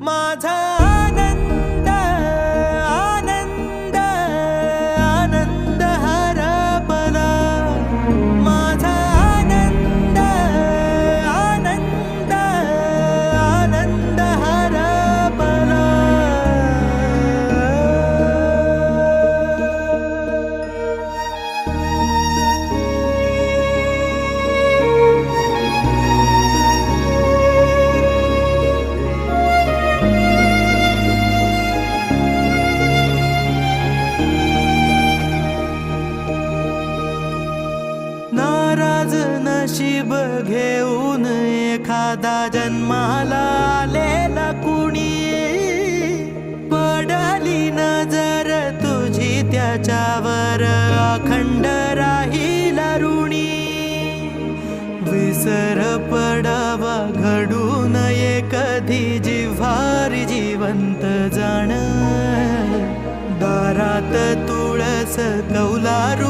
माझा आनंद आनंद आनंद हरपला, माझा आनंद आनंद आनंद हरपला. नाराज नशीब घेऊन एखादा जन्माला आलेला कुणी, पडली नजर तुझी त्याच्यावर अखंड राहील ऋणी. विसर पडावा घडू नये कधी जिव्हारी जिवंत जाण, दारात तुळस कौलारू